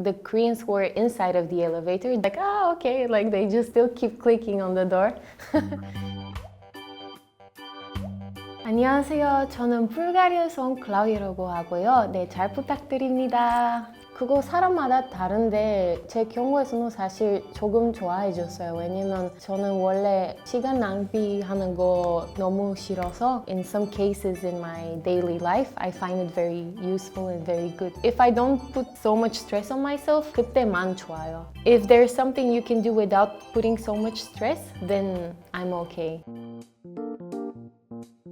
the Koreans who are inside of the elevator, like, oh, okay, like they just still keep clicking on the door. 안녕하세요. 저는 불가리아에서 온 클라우디아라고 하고요. 네, 잘 부탁드립니다. 그거 사람마다 다른데 제 경우에서는 사실 조금 좋아해졌어요. 왜냐면 저는 원래 시간 낭비하는 거 너무 싫어서 in some cases in my daily life, I find it very useful and very good. If I don't put so much stress on myself, 그때만 좋아요. If there's something you can do without putting so much stress, then I'm okay.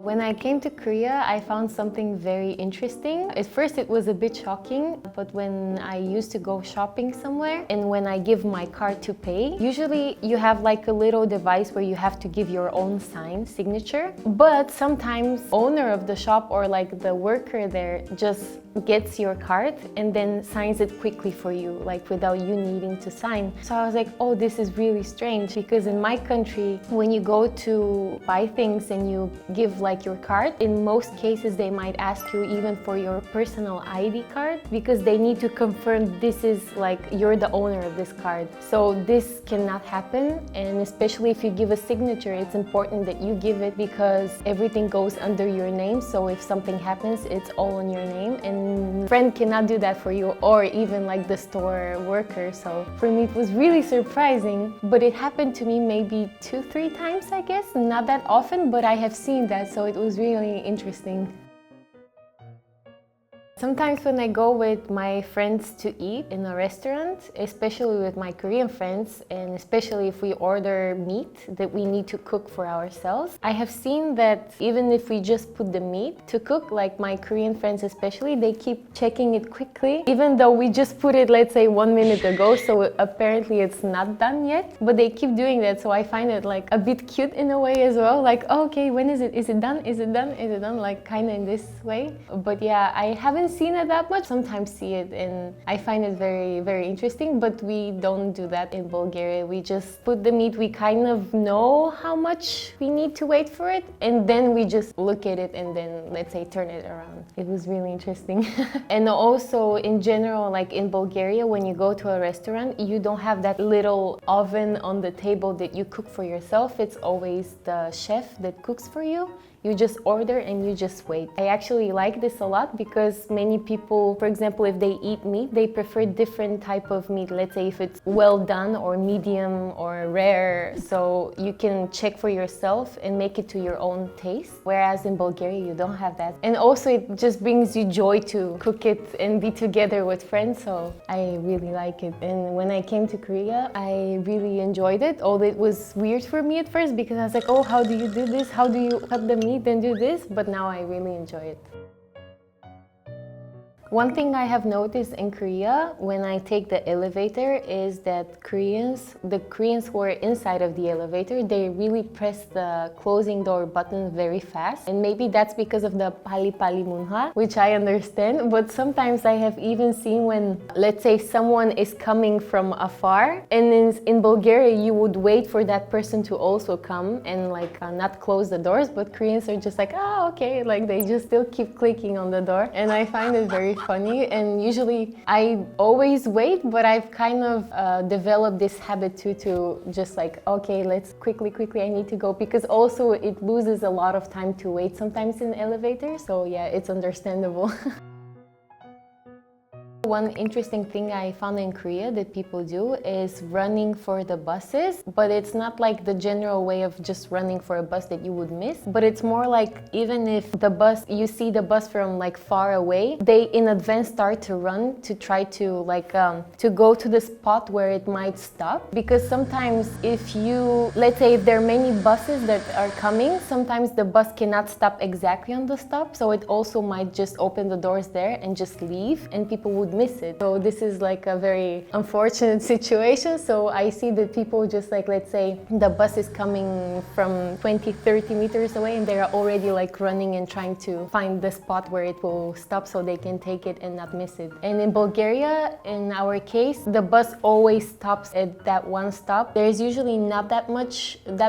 When I came to Korea, I found something very interesting. At first it was a bit shocking, but when I used to go shopping somewhere and when I give my card to pay, usually you have like a little device where you have to give your own signature. But sometimes owner of the shop or like the worker there just gets your card and then signs it quickly for you, like without you needing to sign. So I was like, oh, this is really strange, because in my country, when you go to buy things and you give like your card, in most cases they might ask you even for your personal ID card, because they need to confirm this is like you're the owner of this card. So this cannot happen, and especially if you give a signature, it's important that you give it because everything goes under your name. So if something happens, it's all on your name, and friend cannot do that for you, or even like the store worker. So for me it was really surprising, but it happened to me maybe 2-3 times, I guess, not that often, but I have seen that, so it was really interesting. Sometimes when I go with my friends to eat in a restaurant, especially with my Korean friends, and especially if we order meat that we need to cook for ourselves, I have seen that even if we just put the meat to cook, like my Korean friends especially, they keep checking it quickly, even though we just put it, let's say, 1 minute ago, so apparently it's not done yet, but they keep doing that, so I find it like a bit cute in a way as well, like, oh, okay, when is it? Is it done? Is it done? Is it done? Like kind of in this way. But yeah, I haven't seen it that much. Sometimes see it, and I find it very, very interesting, but we don't do that in Bulgaria. We just put the meat, we kind of know how much we need to wait for it, and then we just look at it and then, let's say, turn it around. It was really interesting. And also in general, like in Bulgaria, when you go to a restaurant, you don't have that little oven on the table that you cook for yourself. It's always the chef that cooks for you. You just order and you just wait. I actually like this a lot because many people, for example, if they eat meat, they prefer different type of meat. Let's say if it's well done or medium or rare. So you can check for yourself and make it to your own taste. Whereas in Bulgaria, you don't have that. And also it just brings you joy to cook it and be together with friends. So I really like it. And when I came to Korea, I really enjoyed it. Although it was weird for me at first because I was like, oh, how do you do this? How do you cut the meat and do this? But now I really enjoy it. One thing I have noticed in Korea when I take the elevator is that the Koreans who are inside of the elevator, they really press the closing door button very fast. And maybe that's because of the pali-pali 문화, which I understand. But sometimes I have even seen when, let's say, someone is coming from afar, and in Bulgaria, you would wait for that person to also come and like not close the doors. But Koreans are just like, oh, okay, like they just still keep clicking on the door. And I find it very funny, and usually I always wait, but I've kind of developed this habit too, to just like, okay, let's quickly, I need to go, because also it loses a lot of time to wait sometimes in elevators, so yeah, it's understandable. One interesting thing I found in Korea that people do is running for the buses, but it's not like the general way of just running for a bus that you would miss, but it's more like even if the bus, you see the bus from like far away, they in advance start to run to try to like to go to the spot where it might stop, because sometimes if you, let's say if there are many buses that are coming, sometimes the bus cannot stop exactly on the stop, so it also might just open the doors there and just leave, and people would miss it. So this is like a very unfortunate situation. So I see that people just like, let's say the bus is coming from 20-30 meters away and they're already like running and trying to find the spot where it will stop so they can take it and not miss it. And in Bulgaria, in our case, the bus always stops at that one stop. There's usually not that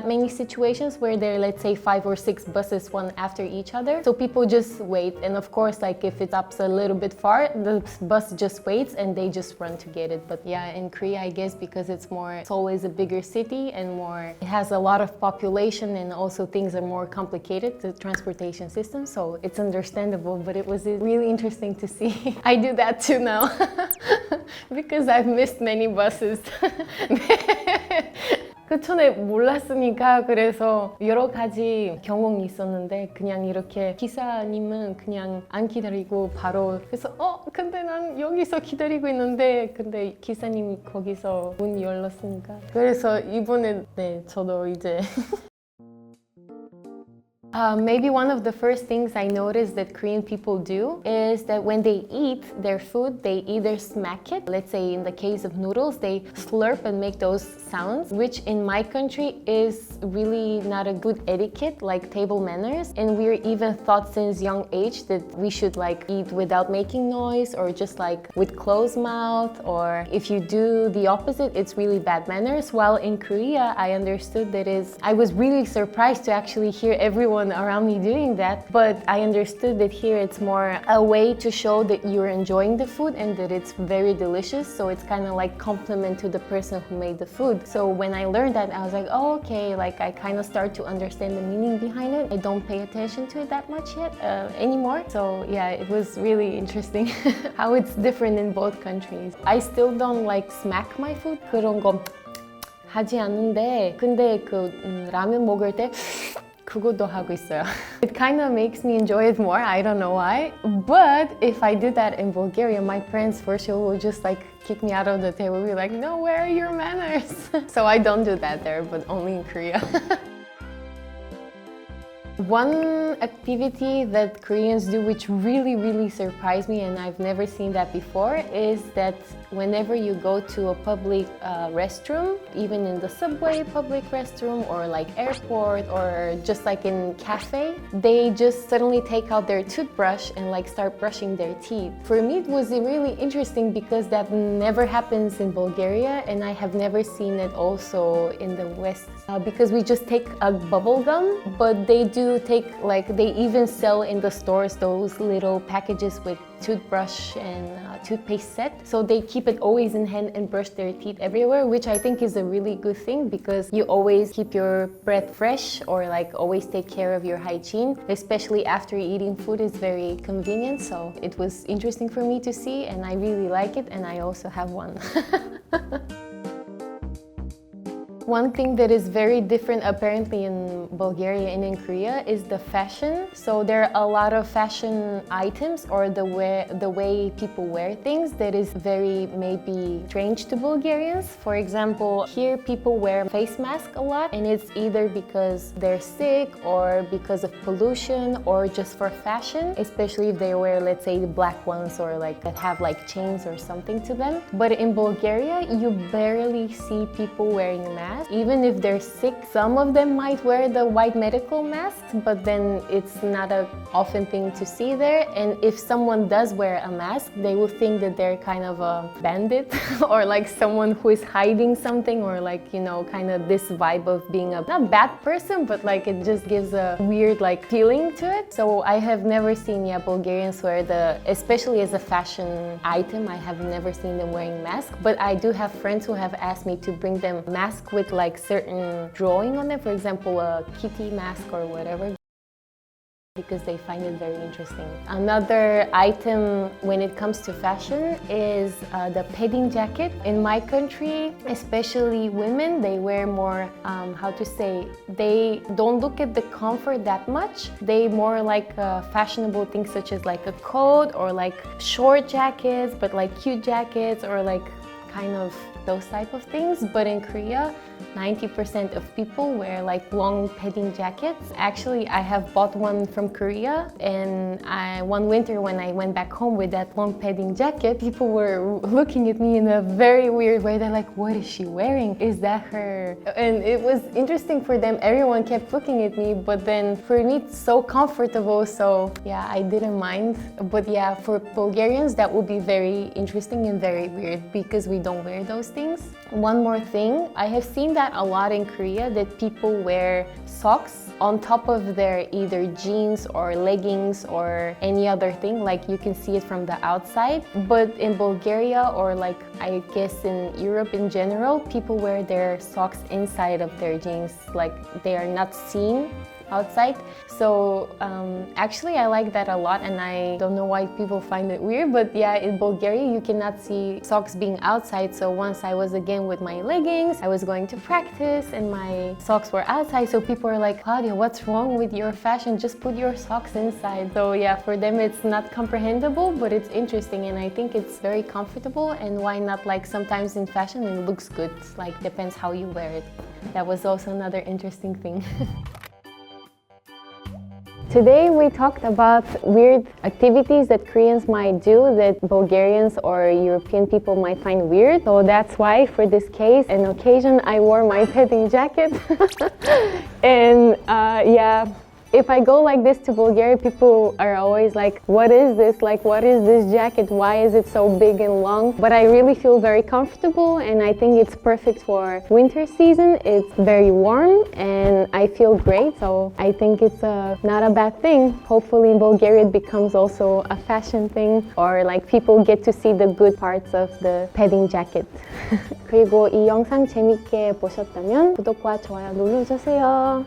many situations where there are, let's say, 5 or 6 buses one after each other. So people just wait, and of course, like if it stops a little bit far, the bus just waits and they just run to get it. But yeah, in Korea, I guess because it's always a bigger city and it has a lot of population, and also things are more complicated, the transportation system, so it's understandable. But it was really interesting to see. I do that too now because I've missed many buses. 그 전에 몰랐으니까 그래서 여러 가지 경험이 있었는데 그냥 이렇게 기사님은 그냥 안 기다리고 바로 그래서 근데 난 여기서 기다리고 있는데 근데 기사님이 거기서 문 열었으니까 그래서 이번에 네 저도 이제 maybe one of the first things I noticed that Korean people do is that when they eat their food, they either smack it. Let's say in the case of noodles, they slurp and make those sounds, which in my country is really not a good etiquette, like table manners. And we're even taught since young age that we should like eat without making noise or just like with closed mouth, or if you do the opposite, it's really bad manners. While in Korea, I understood I was really surprised to actually hear everyone around me doing that, but I understood that here it's more a way to show that you're enjoying the food and that it's very delicious, so it's kind of like compliment to the person who made the food. So when I learned that, I was like, oh okay, like I kind of start to understand the meaning behind it. I don't pay attention to it that much yet anymore. So yeah, it was really interesting how it's different in both countries. I still don't like smack my food. 그런 거 하지 않는데 근데 그 라면 먹을 때 그것도 하고 있어요. It kind of makes me enjoy it more. I don't know why. But if I do that in Bulgaria, my parents for sure will just like kick me out of the table. Be like, no, where are your manners? So I don't do that there, but only in Korea. One activity that Koreans do which really surprised me, and I've never seen that before, is that whenever you go to a public restroom, even in the subway public restroom or like airport or just like in cafe, they just suddenly take out their toothbrush and like start brushing their teeth. For me, it was really interesting because that never happens in Bulgaria, and I have never seen it also in the West because we just take a bubble gum, but they do take like they even sell in the stores those little packages with toothbrush and toothpaste set, so they keep it always in hand and brush their teeth everywhere, which I think is a really good thing because you always keep your breath fresh or like always take care of your hygiene, especially after eating food. Is very convenient, so it was interesting for me to see and I really like it, and I also have one. One thing that is very different apparently in Bulgaria and in Korea is the fashion. So there are a lot of fashion items or the way people wear things that is very maybe strange to Bulgarians. For example, here people wear face mask a lot, and it's either because they're sick or because of pollution or just for fashion, especially if they wear, let's say, the black ones or like that have like chains or something to them. But in Bulgaria, you barely see people wearing masks. Even if they're sick, some of them might wear the white medical masks, but then it's not an often thing to see there. And if someone does wear a mask, they will think that they're kind of a bandit or like someone who is hiding something, or like, you know, kind of this vibe of being a not bad person, but like it just gives a weird like feeling to it. So I have never seen Bulgarians wear especially as a fashion item, I have never seen them wearing masks. But I do have friends who have asked me to bring them mask with like certain drawing on it, for example a kitty mask or whatever, because they find it very interesting. Another item when it comes to fashion is the padding jacket. In my country, especially women, they wear more, they don't look at the comfort that much. They more like fashionable things such as like a coat or like short jackets, but like cute jackets or like kind of those type of things. But in Korea, 90% of people wear like long padding jackets. Actually, I have bought one from Korea, and one winter when I went back home with that long padding jacket, people were looking at me in a very weird way. They're like, what is she wearing? Is that her? And it was interesting for them. Everyone kept looking at me, but then for me it's so comfortable, so yeah, I didn't mind. But yeah, for Bulgarians that would be very interesting and very weird because we you don't wear those things. One more thing, I have seen that a lot in Korea, that people wear socks on top of their either jeans or leggings or any other thing, like you can see it from the outside. But in Bulgaria, or like I guess in Europe in general, people wear their socks inside of their jeans, like they are not seen outside. So actually I like that a lot, and I don't know why people find it weird, but yeah, in Bulgaria you cannot see socks being outside. So once I was again with my leggings, I was going to practice and my socks were outside, so people were like, Claudia, what's wrong with your fashion? Just put your socks inside. So yeah, for them it's not comprehensible, but it's interesting, and I think it's very comfortable, and why not, like sometimes in fashion it looks good, like depends how you wear it. That was also another interesting thing. Today we talked about weird activities that Koreans might do that Bulgarians or European people might find weird. So that's why for this case and occasion I wore my padding jacket. And yeah, if I go like this to Bulgaria, people are always like, what is this? Like, what is this jacket? Why is it so big and long? But I really feel very comfortable, and I think it's perfect for winter season. It's very warm and I feel great. So I think it's not a bad thing. Hopefully in Bulgaria it becomes also a fashion thing, or like people get to see the good parts of the padding jacket. 그리고 이 영상 재밌게 보셨다면 구독과 좋아요 눌러주세요.